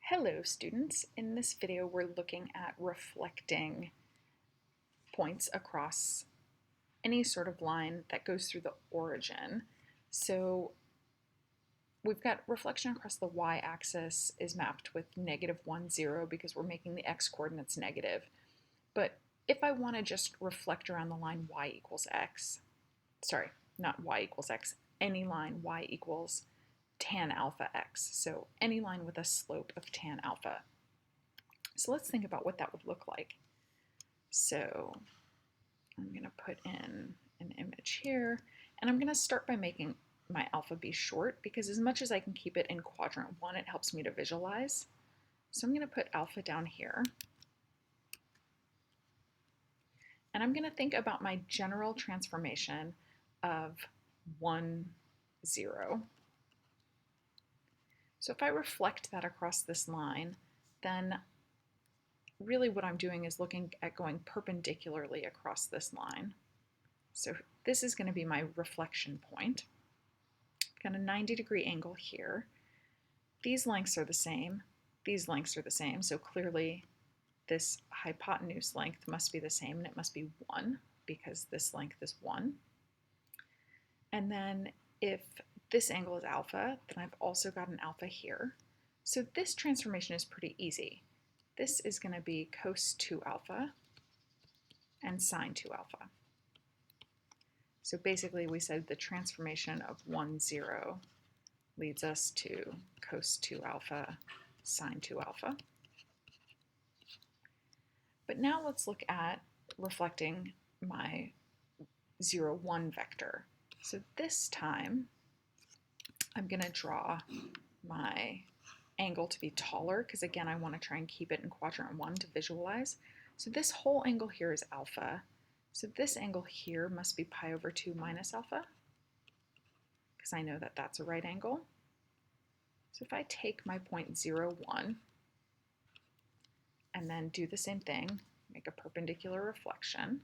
Hello students, in this video we're looking at reflecting points across any sort of line that goes through the origin. So we've got reflection across the y-axis is mapped with -1, 0 because we're making the x-coordinates negative. But if I want to just reflect around the line y equals x, sorry, not y equals x, any line y equals tan alpha x, so any line with a slope of tan alpha. So let's think about what that would look like. So I'm going to put in an image here, and I'm going to start by making my alpha be short, because as much as I can keep it in quadrant 1, it helps me to visualize. So I'm going to put alpha down here. And I'm going to think about my general transformation of 1, 0. So if I reflect that across this line, then really what I'm doing is looking at going perpendicularly across this line. So this is going to be my reflection point. I've got a 90-degree angle here. These lengths are the same. These lengths are the same. So clearly this hypotenuse length must be the same, and it must be 1 because this length is 1. And then if this angle is alpha, then I've also got an alpha here. So this transformation is pretty easy. This is going to be cos 2 alpha and sine 2 alpha. So basically we said the transformation of 1, 0 leads us to cos 2 alpha, sine 2 alpha. But now let's look at reflecting my 0, 1 vector. So this time I'm going to draw my angle to be taller because, again, I want to try and keep it in quadrant 1 to visualize. So this whole angle here is alpha. So this angle here must be pi over 2 minus alpha because I know that that's a right angle. So if I take my point 0, 1 and then do the same thing, make a perpendicular reflection.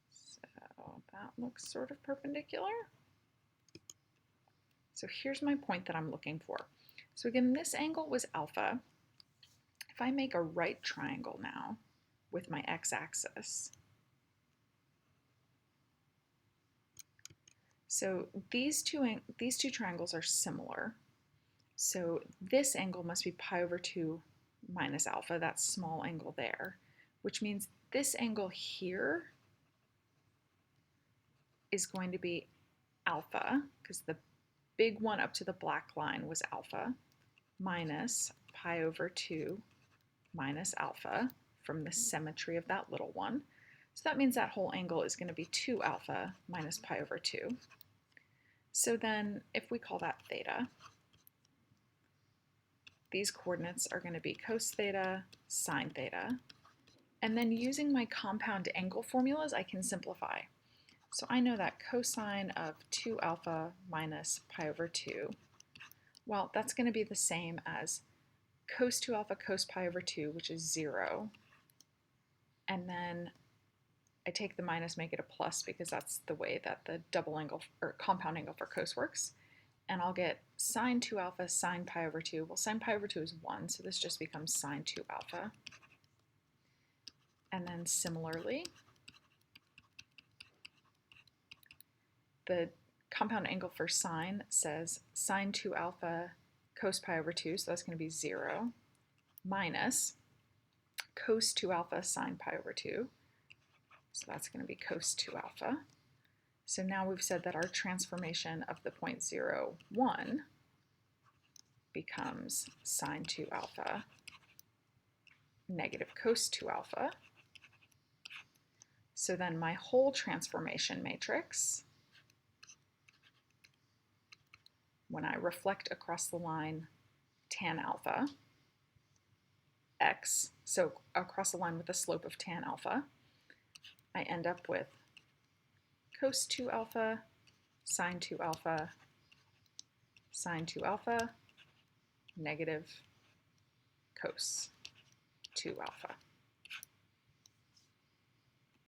So that looks sort of perpendicular. So here's my point that I'm looking for. So again, this angle was alpha. If I make a right triangle now with my x-axis, so these two triangles are similar. So this angle must be pi over 2 minus alpha, that small angle there, which means this angle here is going to be alpha, because the big one up to the black line was alpha, minus pi over 2 minus alpha from the symmetry of that little one. So that means that whole angle is going to be 2 alpha minus pi over 2. So then if we call that theta, these coordinates are going to be cos theta, sine theta. And then using my compound angle formulas, I can simplify. So I know that cosine of 2 alpha minus pi over 2, well, that's going to be the same as cos 2 alpha cos pi over 2, which is 0. And then I take the minus, make it a plus, because that's the way that the double angle or compound angle for cos works. And I'll get sine 2 alpha sine pi over 2. Well, sine pi over 2 is 1, so this just becomes sine 2 alpha. And then similarly, the compound angle for sine says sine 2 alpha cos pi over 2, so that's going to be 0, minus cos 2 alpha sine pi over 2, so that's going to be cos 2 alpha. So now we've said that our transformation of the point 0, 1 becomes sine 2 alpha negative cos 2 alpha. So then my whole transformation matrix, when I reflect across the line tan alpha x, so across the line with a slope of tan alpha, I end up with cos 2 alpha, sine 2 alpha, sine 2 alpha, negative cos 2 alpha.